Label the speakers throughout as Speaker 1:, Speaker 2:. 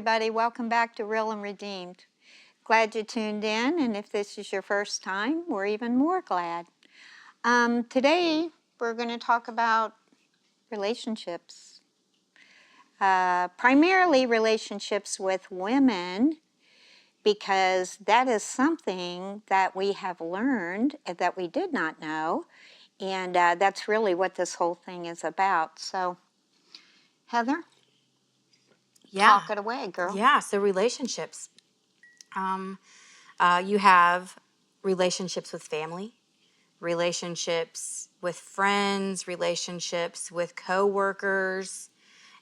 Speaker 1: everybody. Welcome back to Real and Redeemed. Glad you tuned in, and if this is your first time, we're even more glad. Today, we're going to talk about relationships. Primarily relationships with women, because that is something that we have learned that we did not know, and that's really what this whole thing is about. So, Heather?
Speaker 2: Yeah.
Speaker 1: Talk it away, girl.
Speaker 2: Yeah, so relationships. You have relationships with family, relationships with friends, relationships with coworkers,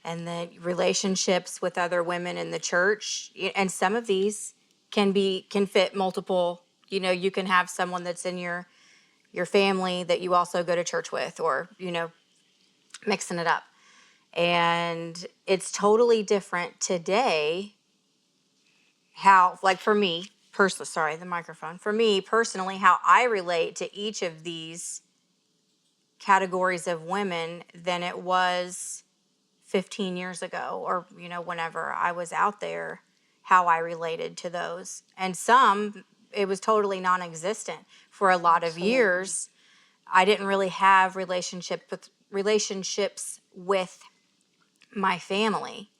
Speaker 2: and then relationships with other women in the church. And some of these can fit multiple, you can have someone that's in your family that you also go to church with, or, mixing it up. And it's totally different today how, like for me personally, sorry, the microphone. For me personally, how I relate to each of these categories of women than it was 15 years ago, or, whenever I was out there, how I related to those. And some, it was totally non-existent. For a lot of years, I didn't really have relationships with my family,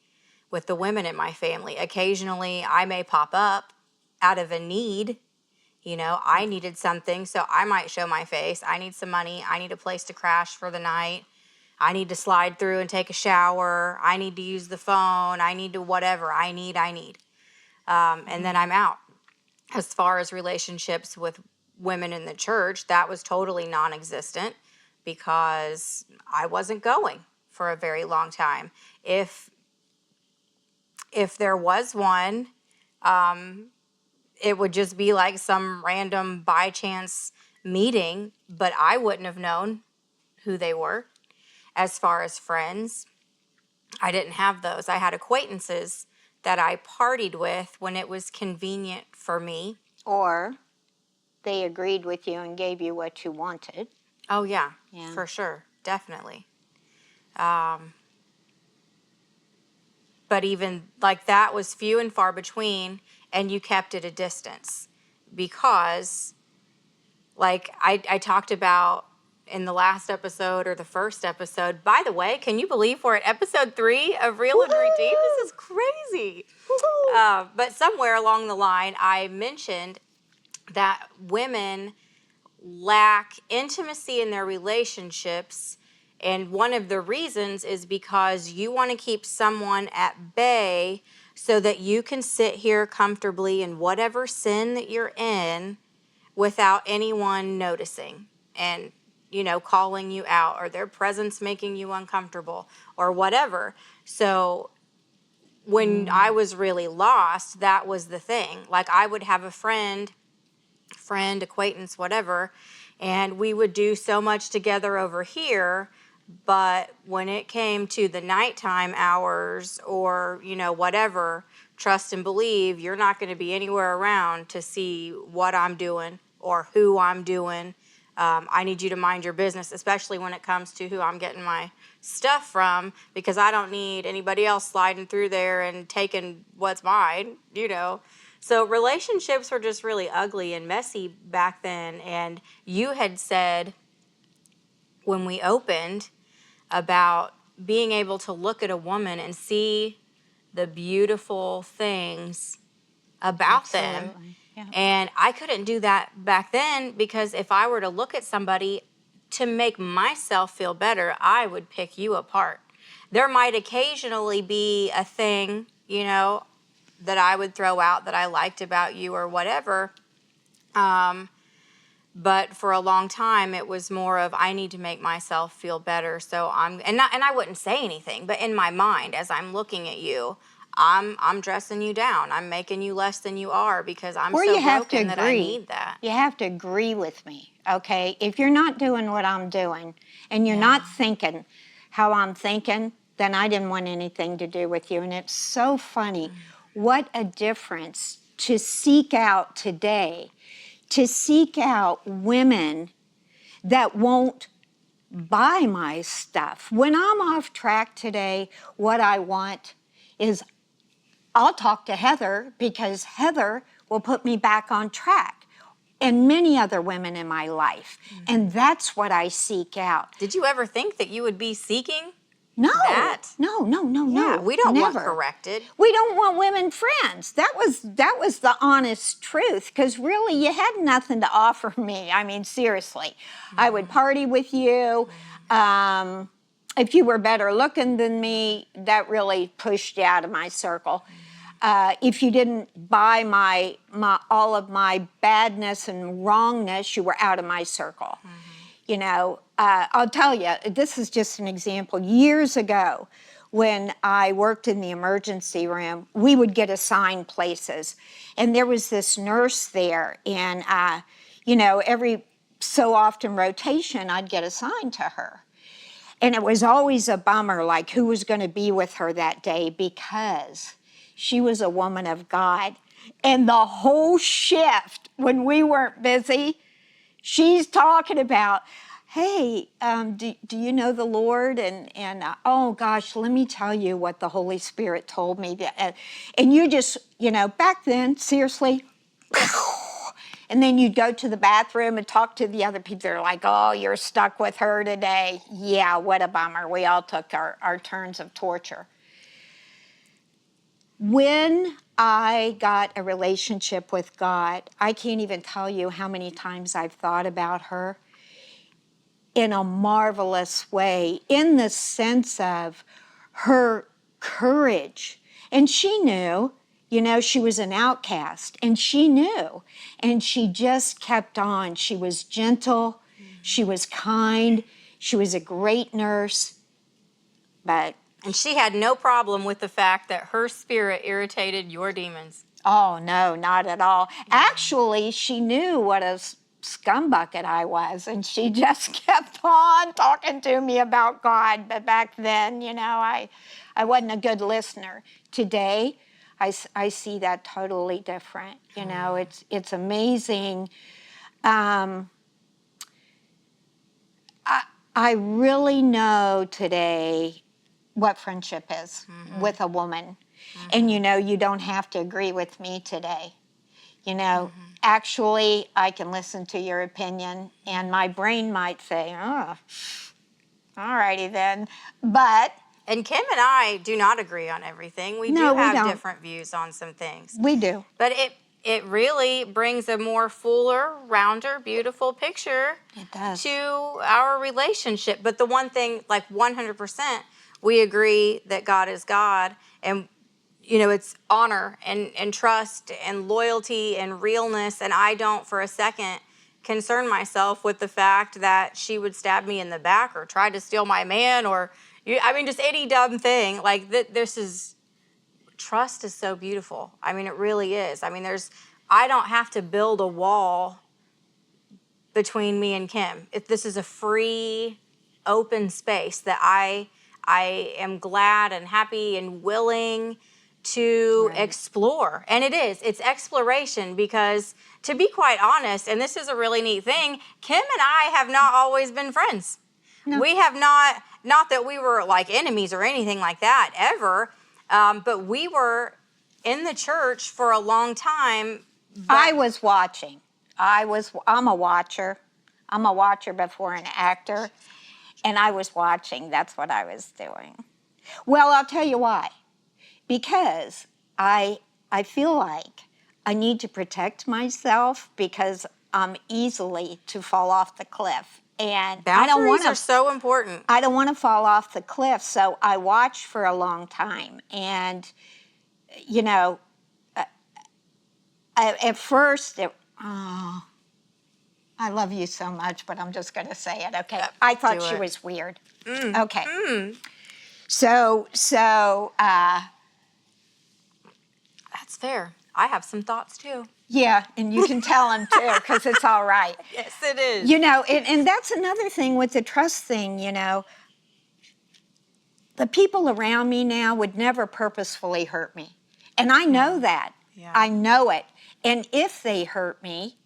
Speaker 2: with the women in my family. Occasionally, I may pop up out of a need. I needed something, so I might show my face. I need some money. I need a place to crash for the night. I need to slide through and take a shower. I need to use the phone. I need to whatever. I need. And then I'm out. As far as relationships with women in the church, that was totally non-existent because I wasn't going for a very long time. If there was one, it would just be like some random by chance meeting, but I wouldn't have known who they were. As far as friends, I didn't have those. I had acquaintances that I partied with when it was convenient for me.
Speaker 1: Or they agreed with you and gave you what you wanted.
Speaker 2: Oh, yeah. For sure. Definitely. But even like that was few and far between, and you kept it a distance because, like I talked about in the last episode or the first episode. By the way, can you believe we're at episode 3 of Real and Redeemed? This is crazy. But somewhere along the line, I mentioned that women lack intimacy in their relationships. And one of the reasons is because you want to keep someone at bay so that you can sit here comfortably in whatever sin that you're in without anyone noticing and, calling you out, or their presence making you uncomfortable or whatever. So when I was really lost, that was the thing. Like I would have a friend, acquaintance, whatever, and we would do so much together over here. But when it came to the nighttime hours or, whatever, trust and believe, you're not going to be anywhere around to see what I'm doing or who I'm doing. I need you to mind your business, especially when it comes to who I'm getting my stuff from, because I don't need anybody else sliding through there and taking what's mine, So relationships were just really ugly and messy back then. And you had said when we opened about being able to look at a woman and see the beautiful things about them.
Speaker 1: Yeah.
Speaker 2: And I couldn't do that back then, because if I were to look at somebody to make myself feel better, I would pick you apart. There might occasionally be a thing, that I would throw out that I liked about you or whatever. But for a long time, it was more of, I need to make myself feel better. So and I wouldn't say anything, but in my mind, as I'm looking at you, I'm dressing you down. I'm making you less than you are because I'm so broken that I need that.
Speaker 1: You have to agree with me, okay? If you're not doing what I'm doing and you're not thinking how I'm thinking, then I didn't want anything to do with you. And it's so funny. What a difference to seek out today, to seek out women that won't buy my stuff. When I'm off track today, what I want is I'll talk to Heather because Heather will put me back on track, and many other women in my life. And that's what I seek out.
Speaker 2: Did you ever think that you would be seeking
Speaker 1: No,
Speaker 2: that?
Speaker 1: no,
Speaker 2: Yeah, we don't want
Speaker 1: never.
Speaker 2: corrected.
Speaker 1: We don't want women friends. That was the honest truth, because really you had nothing to offer me. I mean, seriously. I would party with you. If you were better looking than me, that really pushed you out of my circle. If you didn't buy my all of my badness and wrongness, you were out of my circle. You know, I'll tell you, this is just an example. Years ago, when I worked in the emergency room, we would get assigned places. And there was this nurse there, and, you know, every so often rotation, I'd get assigned to her. And it was always a bummer, like who was going to be with her that day, because she was a woman of God. And the whole shift, when we weren't busy, she's talking about, hey, do you know the Lord? And oh gosh, let me tell you what the Holy Spirit told me. And you just, you know, back then, seriously, and then you'd go to the bathroom and talk to the other people. They're like, oh, you're stuck with her today. Yeah, what a bummer. We all took our turns of torture. When I got a relationship with God, I can't even tell you how many times I've thought about her in a marvelous way, in the sense of her courage. And she knew, you know, she was an outcast, and she knew, and she just kept on. She was gentle, she was kind, she was a great nurse,
Speaker 2: And she had no problem with the fact that her spirit irritated your demons.
Speaker 1: oh, no, not at all. Actually, she knew what a scumbucket I was, and she just kept on talking to me about God. But back then, you know, I wasn't a good listener. Today, I see that totally different. You know, it's amazing. I really know today what friendship is with a woman. And you know, you don't have to agree with me today. You know, actually, I can listen to your opinion, and my brain might say, oh, all righty then. But
Speaker 2: And Kim and I do not agree on everything. We
Speaker 1: No,
Speaker 2: do
Speaker 1: we
Speaker 2: have
Speaker 1: don't.
Speaker 2: different views on some things.
Speaker 1: we do.
Speaker 2: But it really brings a more fuller, rounder, beautiful picture
Speaker 1: It does.
Speaker 2: to our relationship. But the one thing, like 100%, we agree that God is God, and you know, it's honor and trust and loyalty and realness. And I don't for a second concern myself with the fact that she would stab me in the back or try to steal my man, or I mean, just any dumb thing. Like this is, trust is so beautiful. I mean, it really is. I mean, I don't have to build a wall between me and Kim. If this is a free, open space that I am glad and happy and willing to explore. And it's exploration, because to be quite honest, and this is a really neat thing, Kim and I have not always been friends.
Speaker 1: No.
Speaker 2: We have not that we were like enemies or anything like that ever, but we were in the church for a long time.
Speaker 1: I was watching. I'm a watcher. I'm a watcher before an actor. And I was watching. That's what I was doing. Well, I'll tell you why. Because I feel like I need to protect myself, because I'm easily to fall off the cliff. And I don't
Speaker 2: Boundaries
Speaker 1: want
Speaker 2: are so important.
Speaker 1: I don't want to fall off the cliff, so I watched for a long time. And, you know, at first, I love you so much, but I'm just going to say it, okay? I thought she was weird. Okay. So,
Speaker 2: That's fair. I have some thoughts too.
Speaker 1: yeah, and you can tell them too, because it's all right.
Speaker 2: Yes, it is.
Speaker 1: You know, and that's another thing with the trust thing, you know. The people around me now would never purposefully hurt me. And I know that.
Speaker 2: Yeah.
Speaker 1: I know it. And if they hurt me,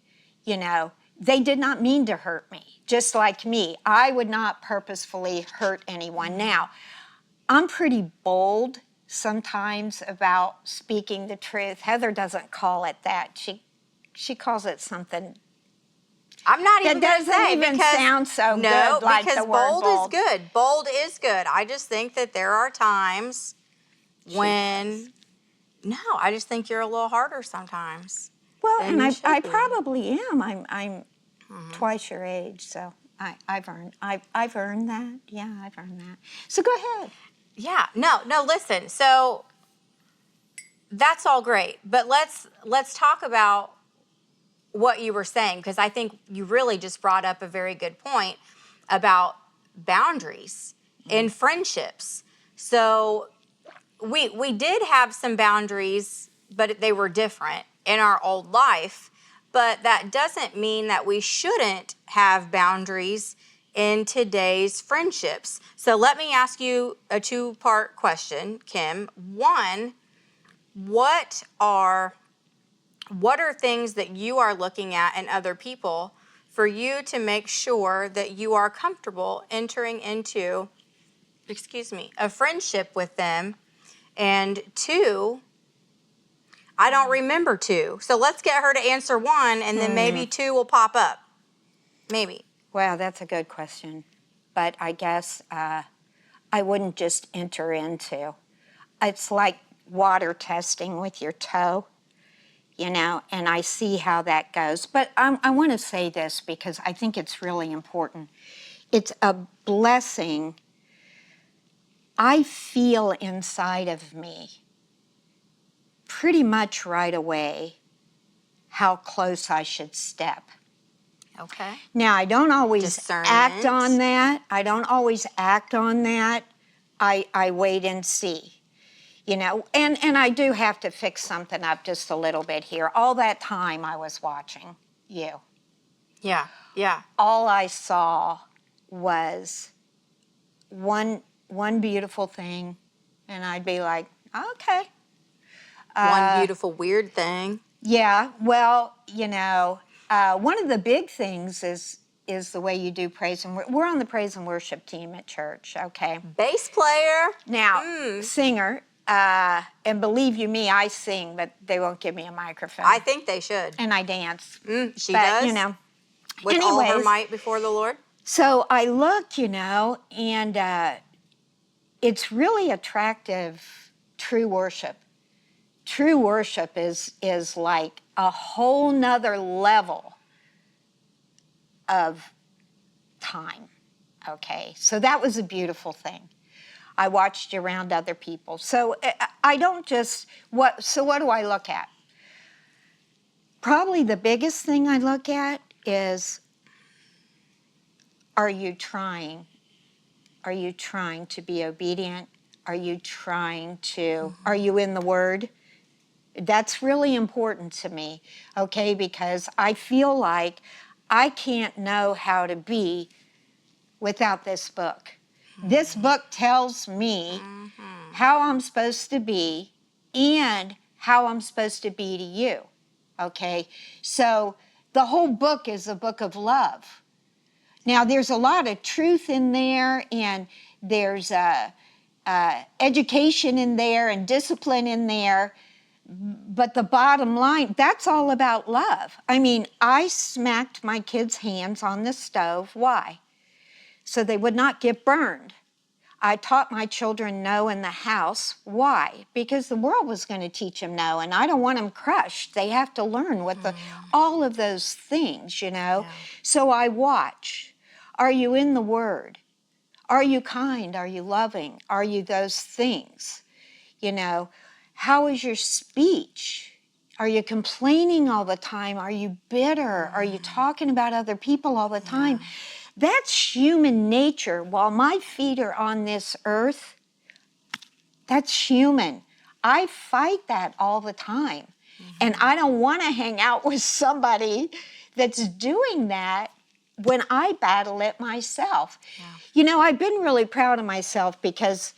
Speaker 1: you know, they did not mean to hurt me. Just like me, I would not purposefully hurt anyone. Now, I'm pretty bold, sometimes about speaking the truth. Heather doesn't call it that. She calls it something
Speaker 2: I'm not even
Speaker 1: that
Speaker 2: going to
Speaker 1: doesn't
Speaker 2: say
Speaker 1: even
Speaker 2: because
Speaker 1: sound so
Speaker 2: no,
Speaker 1: good like
Speaker 2: because
Speaker 1: the word
Speaker 2: bold is good. Bold is good. I just think that there are times when no, I just think you're a little harder sometimes.
Speaker 1: Well,
Speaker 2: than
Speaker 1: and
Speaker 2: you
Speaker 1: I
Speaker 2: should be.
Speaker 1: probably am. I'm twice your age, so I've earned that. Yeah, I've earned that. So go ahead.
Speaker 2: Yeah, no, listen. So that's all great, but let's talk about what you were saying, because I think you really just brought up a very good point about boundaries in friendships. So we did have some boundaries, but they were different in our old life. But that doesn't mean that we shouldn't have boundaries in today's friendships. So let me ask you a two-part question, Kim. One, what are things that you are looking at in other people for you to make sure that you are comfortable entering into, a friendship with them? And two, I don't remember two. So let's get her to answer one, and then maybe two will pop up. Maybe.
Speaker 1: Well, that's a good question, but I guess I wouldn't just enter into. It's like water testing with your toe, and I see how that goes. But I want to say this because I think it's really important. It's a blessing. I feel inside of me pretty much right away how close I should step.
Speaker 2: Okay.
Speaker 1: Now, I don't always act
Speaker 2: Discernment.
Speaker 1: on that. I wait and see. And I do have to fix something up just a little bit here. All that time I was watching you,
Speaker 2: Yeah.
Speaker 1: all I saw was one beautiful thing, and I'd be like, okay.
Speaker 2: One beautiful weird thing.
Speaker 1: Yeah, well, one of the big things is the way you do praise and we're on the praise and worship team at church, okay?
Speaker 2: Bass player.
Speaker 1: Now, singer, and believe you me, I sing, but they won't give me a microphone.
Speaker 2: I think they should.
Speaker 1: And I dance.
Speaker 2: She
Speaker 1: but,
Speaker 2: does? With all her
Speaker 1: anyways,
Speaker 2: might before the Lord?
Speaker 1: So I look, and it's really attractive, true worship. True worship is like a whole nother level of time, okay? So that was a beautiful thing. I watched you around other people. So I don't just, what do I look at? Probably the biggest thing I look at is, are you trying? Are you trying to be obedient? Are you are you in the Word? That's really important to me, okay? Because I feel like I can't know how to be without this book. This book tells me how I'm supposed to be and how I'm supposed to be to you, okay? So the whole book is a book of love. Now, there's a lot of truth in there, and there's education in there and discipline in there, but the bottom line, that's all about love. I mean, I smacked my kids' hands on the stove. Why? So they would not get burned. I taught my children no in the house. Why? Because the world was going to teach them no, and I don't want them crushed. They have to learn all of those things,
Speaker 2: Yeah.
Speaker 1: So I watch. Are you in the Word? Are you kind? Are you loving? Are you those things? How is your speech? Are you complaining all the time? Are you bitter? Are you talking about other people all the time? That's human nature. While my feet are on this earth, that's human. I fight that all the time. And I don't want to hang out with somebody that's doing that when I battle it myself. I've been really proud of myself because,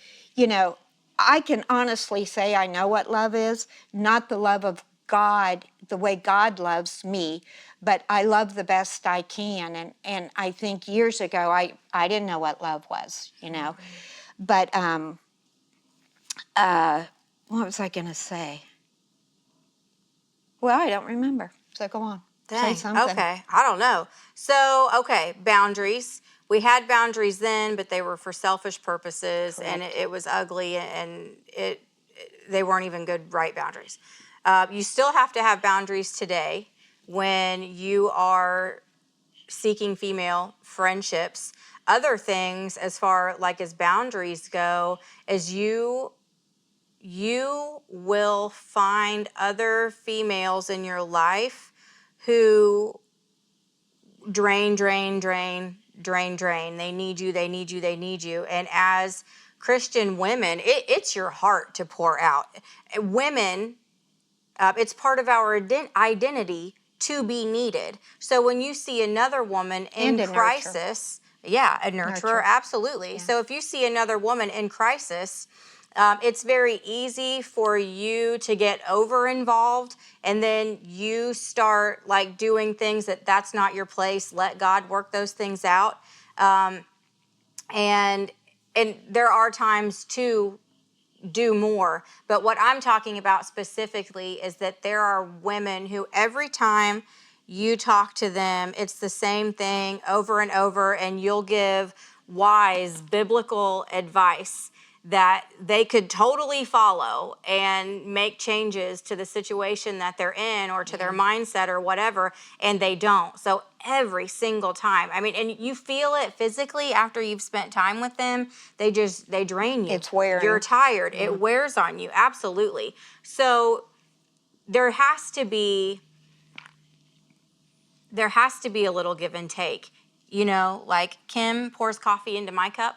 Speaker 1: I can honestly say I know what love is, not the love of God, the way God loves me, but I love the best I can. And I think years ago, I didn't know what love was, But what was I going to say? Well, I don't remember. So go on. Say
Speaker 2: Dang.
Speaker 1: something.
Speaker 2: Okay. I don't know. So, okay, boundaries. We had boundaries then, but they were for selfish purposes, and
Speaker 1: Correct.
Speaker 2: it was ugly, and they weren't even good, right boundaries. You still have to have boundaries today when you are seeking female friendships. Other things, as far like as boundaries go, is you will find other females in your life who drain, drain, drain, drain, drain. They need you, they need you, they need you. And as Christian women, it's your heart to pour out. Women, it's part of our identity to be needed. So when you see another woman in
Speaker 1: And a nurture.
Speaker 2: crisis, yeah, a nurturer,
Speaker 1: Nurture.
Speaker 2: absolutely.
Speaker 1: Yeah.
Speaker 2: So if you see another woman in crisis, it's very easy for you to get over involved, and then you start like doing things that's not your place. Let God work those things out. And there are times to do more. But what I'm talking about specifically is that there are women who every time you talk to them, it's the same thing over and over, and you'll give wise biblical advice that they could totally follow and make changes to the situation that they're in or to their mindset or whatever, and they don't. So every single time, I mean, and you feel it physically after you've spent time with them, they drain you.
Speaker 1: It's wearing.
Speaker 2: You're tired. It wears on you. Absolutely. So there has to be a little give and take. You know, like Kim pours coffee into my cup,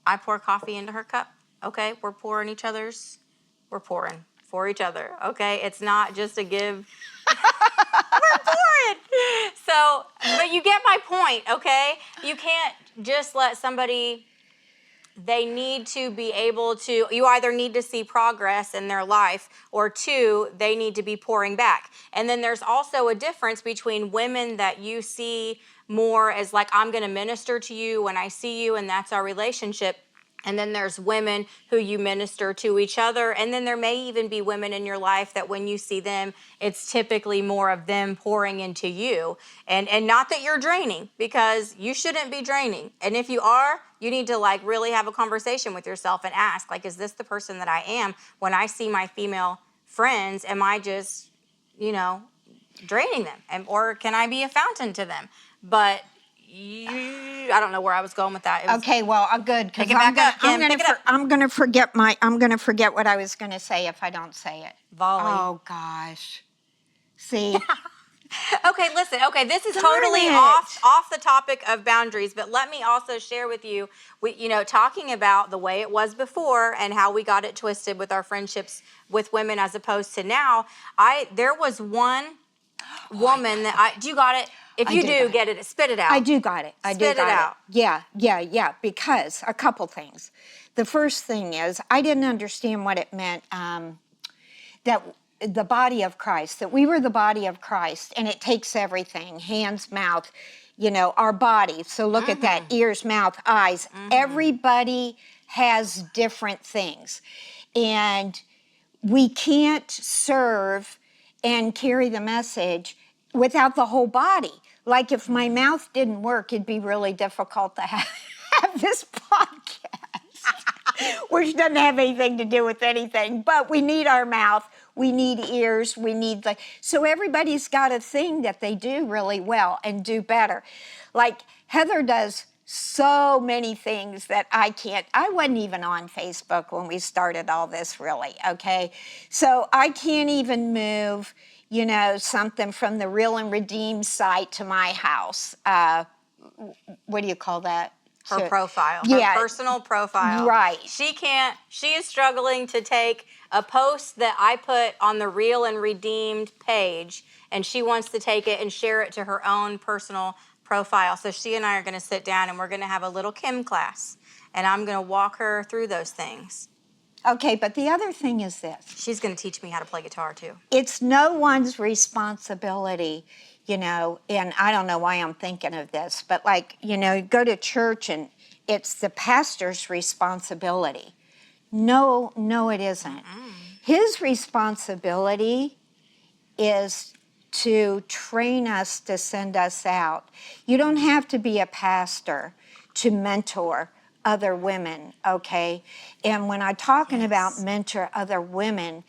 Speaker 2: I pour coffee into her cup. Okay, we're pouring for each other. Okay, it's not just a give. We're pouring. So, but you get my point. Okay, you can't just let somebody. They need to be able to, you either need to see progress in their life, or two, they need to be pouring back. And then there's also a difference between women that you see more as like, I'm going to minister to you when I see you, and that's our relationship. And then there's women who you minister to each other. And then there may even be women in your life that when you see them, it's typically more of them pouring into you. And not that you're draining, because you shouldn't be draining. And if you are, you need to like really have a conversation with yourself and ask, like, is this the person that I am? When I see my female friends, am I just, draining them? Or can I be a fountain to them? But I don't know where I was going with that.
Speaker 1: Okay, well, good, because
Speaker 2: Pick it back up, Kim. Pick it up.
Speaker 1: I'm gonna forget what I was gonna say if I don't say it.
Speaker 2: Volley.
Speaker 1: Oh gosh. See.
Speaker 2: Okay, listen. Okay, this is
Speaker 1: Darn
Speaker 2: totally
Speaker 1: it.
Speaker 2: off the topic of boundaries, but let me also share with you, talking about the way it was before and how we got it twisted with our friendships with women as opposed to now. There was one woman do you got it? If you do, get it, spit it out.
Speaker 1: I do got it.
Speaker 2: Spit it out.
Speaker 1: Yeah, because a couple things. The first thing is I didn't understand what it meant that the body of Christ, that we were the body of Christ, and it takes everything, hands, mouth, our body. So look at that, ears, mouth, eyes. Everybody has different things. And we can't serve and carry the message without the whole body. Like if my mouth didn't work, it'd be really difficult to have this podcast, which doesn't have anything to do with anything, but we need our mouth, we need ears, so everybody's got a thing that they do really well and do better. Like Heather does so many things that I can't. I wasn't even on Facebook when we started all this, really, okay? So I can't even move, something from the Real and Redeemed site to my house. What do you call that?
Speaker 2: Her profile,
Speaker 1: yeah,
Speaker 2: her personal profile.
Speaker 1: Right.
Speaker 2: She is struggling to take a post that I put on the Real and Redeemed page, and she wants to take it and share it to her own personal profile. So she and I are going to sit down and we're going to have a little Kim class, and I'm going to walk her through those things.
Speaker 1: Okay, but the other thing is this.
Speaker 2: She's going to teach me how to play guitar too.
Speaker 1: It's no one's responsibility, and I don't know why I'm thinking of this, but go to church and it's the pastor's responsibility No, it isn't. His responsibility is to train us, to send us out. You don't have to be a pastor to mentor other women, okay? And when I'm talking about mentor other women,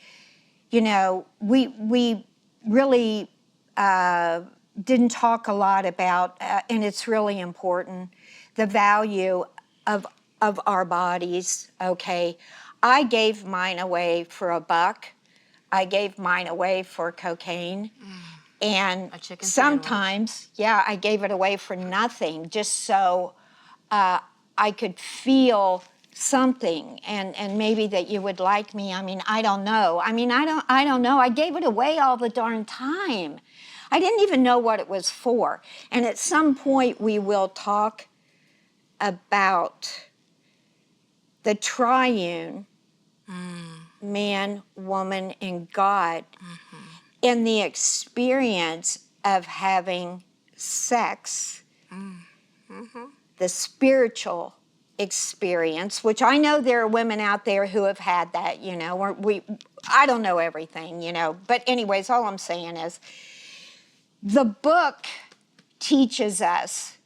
Speaker 1: you know, we really didn't talk a lot about, and it's really important, the value of our bodies, okay? I gave mine away for $1. I gave mine away for cocaine. And
Speaker 2: A chicken
Speaker 1: sometimes, I gave it away for nothing, just so I could feel something, and maybe that you would like me. I mean, I don't know. I don't know. I gave it away all the darn time. I didn't even know what it was for. And at some point we will talk about the triune, man, woman, and God, and the experience of having sex, the spiritual experience, which I know there are women out there who have had that, you know. I don't know everything, you know. But anyways, all I'm saying is the book teaches us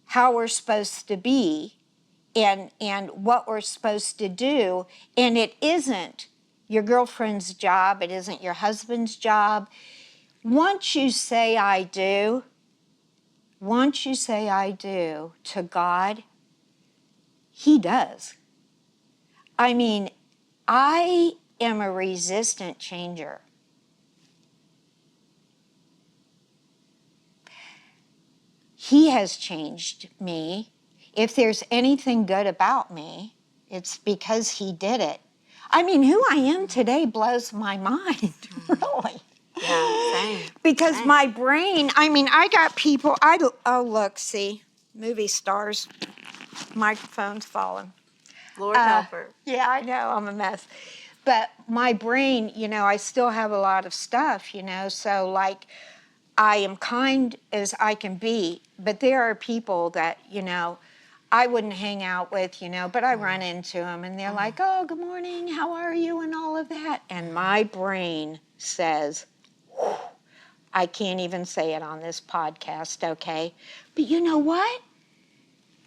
Speaker 1: how we're supposed to be and what we're supposed to do, and it isn't your girlfriend's job, it isn't your husband's job. Once you say I do to God, He does. I mean, I am a resistant changer. He has changed me. If there's anything good about me, it's because He did it. I mean, who I am today blows my mind, really.
Speaker 2: Yeah, same.
Speaker 1: Because
Speaker 2: Same.
Speaker 1: my brain, I mean, I got people, oh, look, see, movie stars, microphone's falling.
Speaker 2: Lord help her.
Speaker 1: Yeah, I know, I'm a mess. But my brain, you know, I still have a lot of stuff, you know, so like, I am kind as I can be, but there are people that, you know, I wouldn't hang out with, you know, but I run into them and they're like, oh, good morning, how are you, and all of that. And my brain says, I can't even say it on this podcast, okay? But you know what?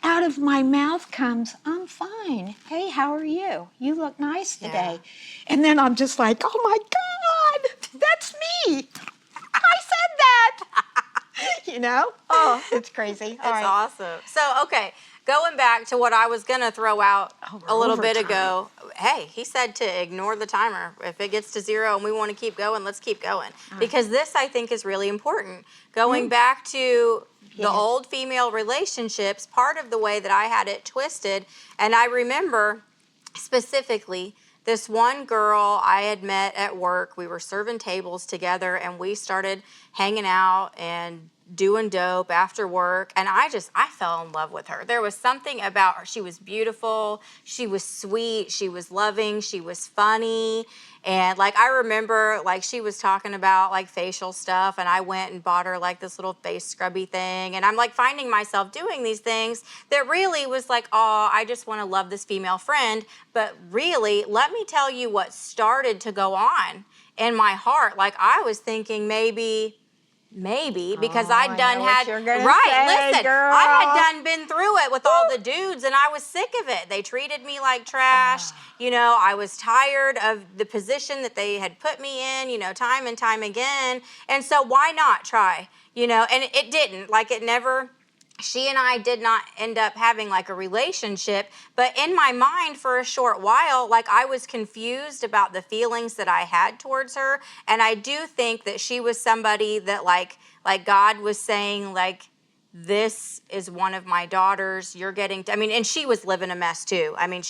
Speaker 1: Out of my mouth comes, I'm fine. Hey, how are you? You look nice today. And then I'm just like, oh my God, that's me. I said that. You know? Oh, it's crazy. All right.
Speaker 2: Awesome. So, okay, going back to what I was going to throw out a little bit ago. Hey, he said to ignore the timer. If it gets to 0 and we want to keep going, let's keep going. Because this, I think, is really important. Going back to the old female relationships, part of the way that I had it twisted, and I remember specifically this one girl I had met at work. We were serving tables together and we started hanging out and doing dope after work, and I fell in love with her. There was something about her. She was beautiful, she was sweet, she was loving, she was funny. And like, I remember like she was talking about like facial stuff, and I went and bought her like this little face scrubby thing, and I'm like finding myself doing these things that really was like, oh, I just want to love this female friend. But really, let me tell you what started to go on in my heart. Like, I was thinking maybe because I'd done had listen,
Speaker 1: girl.
Speaker 2: I had done been through it with all the dudes, and I was sick of it. They treated me like trash. You know, I was tired of the position that they had put me in, you know, time and time again. And so why not try? You know, and it didn't. Like, it never, she and I did not end up having like a relationship, but in my mind for a short while, like, I was confused about the feelings that I had towards her. And I do think that she was somebody that like God was saying, like, this is one of my daughters. You're getting, I mean, and she was living a mess too. I mean,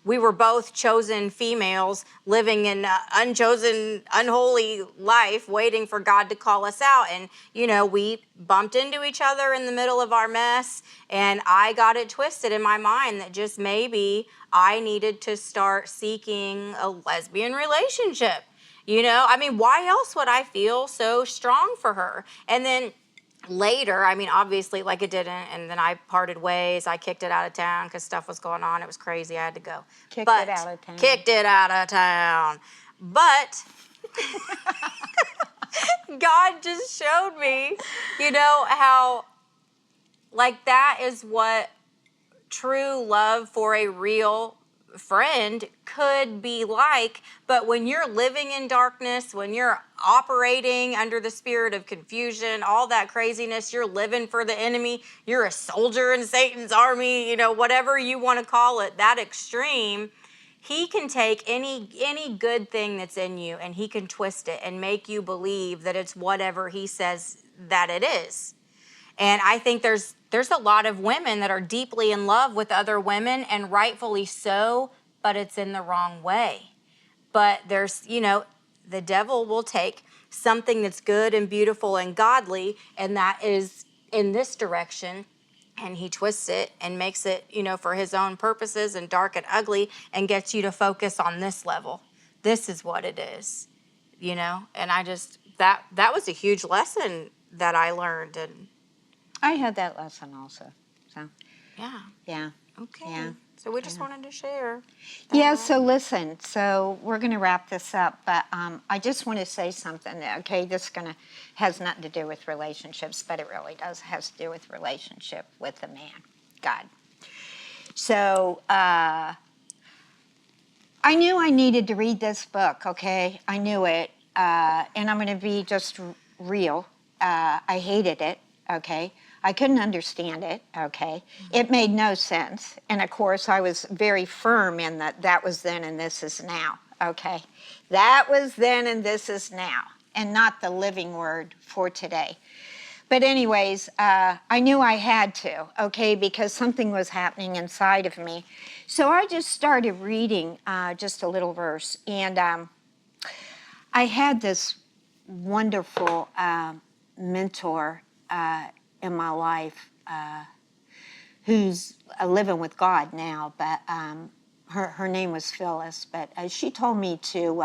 Speaker 2: we were both chosen females living an unchosen, unholy life, waiting for God to call us out. And, you know, we bumped into each other in the middle of our mess. And I got it twisted in my mind that just maybe I needed to start seeking a lesbian relationship. You know, I mean, why else would I feel so strong for her? And then later, I mean, obviously, like it didn't, and then I parted ways. I kicked it out of town because stuff was going on. It was crazy. I had to go.
Speaker 1: Kicked it out of town.
Speaker 2: Kicked it out of town. But God just showed me, how, like, that is what true love for a real friend could be like. But when you're living in darkness, when you're operating under the spirit of confusion, all that craziness, you're living for the enemy, you're a soldier in Satan's army, whatever you want to call it, that extreme, he can take any good thing that's in you and he can twist it and make you believe that it's whatever he says that it is. And I think there's a lot of women that are deeply in love with other women, and rightfully so, but it's in the wrong way. But there's, the devil will take something that's good and beautiful and godly, and that is in this direction, and he twists it and makes it, for his own purposes and dark and ugly, and gets you to focus on this level. This is what it is, and I just, that was a huge lesson that I learned. And
Speaker 1: I had that lesson also. So, yeah.
Speaker 2: Okay.
Speaker 1: Yeah.
Speaker 2: So we just wanted to share.
Speaker 1: Yeah, so listen, so we're going to wrap this up, but I just want to say something, okay? This has nothing to do with relationships, but it really has to do with relationship with the man, God. So I knew I needed to read this book, okay? I knew it, and I'm going to be just real. I hated it, okay? I couldn't understand it, okay? It made no sense. And of course, I was very firm in that was then and this is now, okay? That was then and this is now, and not the living word for today. But anyways, I knew I had to, okay, because something was happening inside of me. So I just started reading just a little verse, and I had this wonderful mentor in my life who's living with God now, but her name was Phyllis. But she told me to,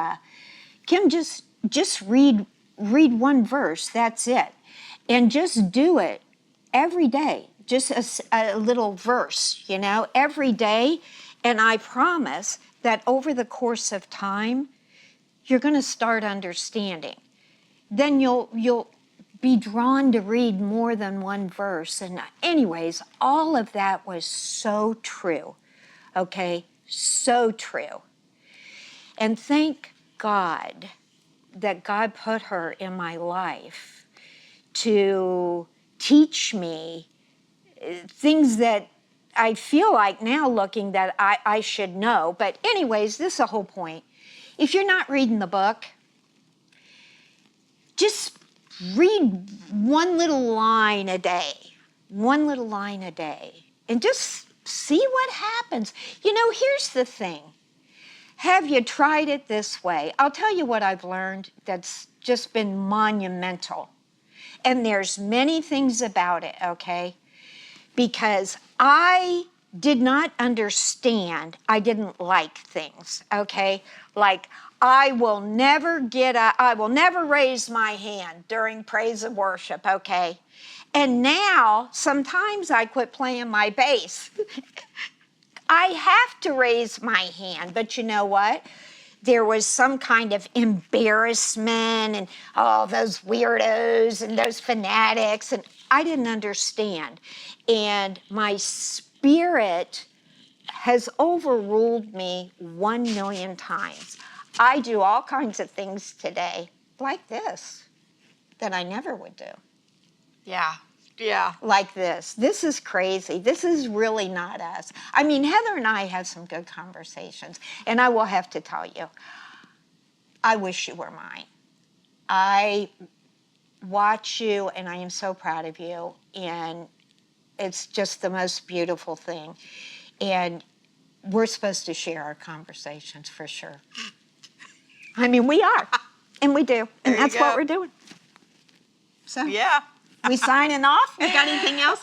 Speaker 1: Kim, just read one verse. That's it, and just do it every day. Just a little verse, every day. And I promise that over the course of time, you're going to start understanding. Then you'll be drawn to read more than one verse. And anyways, all of that was so true, okay? So true. And thank God that God put her in my life to teach me things that I feel like now looking that I should know. But anyways, this is the whole point. If you're not reading the book, just read one little line a day, and just see what happens. Here's the thing. Have you tried it this way? I'll tell you what I've learned that's just been monumental. And there's many things about it, okay? Because I did not understand, I didn't like things, okay? Like, I will never raise my hand during praise and worship, okay? And now, sometimes I quit playing my bass. I have to raise my hand, but you know what? There was some kind of embarrassment and those weirdos and those fanatics, and I didn't understand. And my spirit has overruled me 1,000,000 times. I do all kinds of things today like this that I never would do.
Speaker 2: Yeah. Yeah.
Speaker 1: Like this. This is crazy. This is really not us. I mean, Heather and I have some good conversations, and I will have to tell you, I wish you were mine. I watch you, and I am so proud of you, and it's just the most beautiful thing. And we're supposed to share our conversations for sure. I mean, we are, and we do, and that's what we're doing. So
Speaker 2: Yeah.
Speaker 1: we signing off? You got anything else?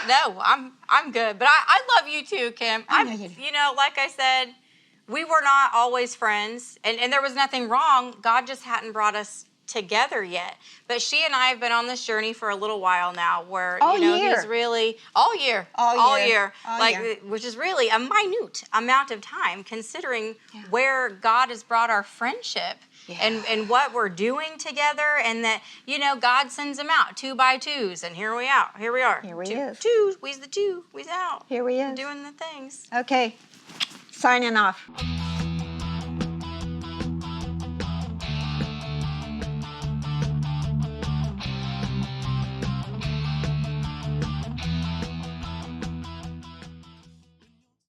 Speaker 2: No, I'm good. But I love you too, Kim.
Speaker 1: I know you do.
Speaker 2: Like I said, we were not always friends, and there was nothing wrong. God just hadn't brought us together yet. But she and I have been on this journey for a little while now where,
Speaker 1: All
Speaker 2: you know,
Speaker 1: year.
Speaker 2: he's really, all year.
Speaker 1: All year.
Speaker 2: Which is really a minute amount of time considering where God has brought our friendship.
Speaker 1: Yeah.
Speaker 2: And what we're doing together, and that, you know, God sends them out 2 by 2s, and here we are.
Speaker 1: Here he is.
Speaker 2: We's out.
Speaker 1: Here he is.
Speaker 2: Doing the things.
Speaker 1: Okay, signing off.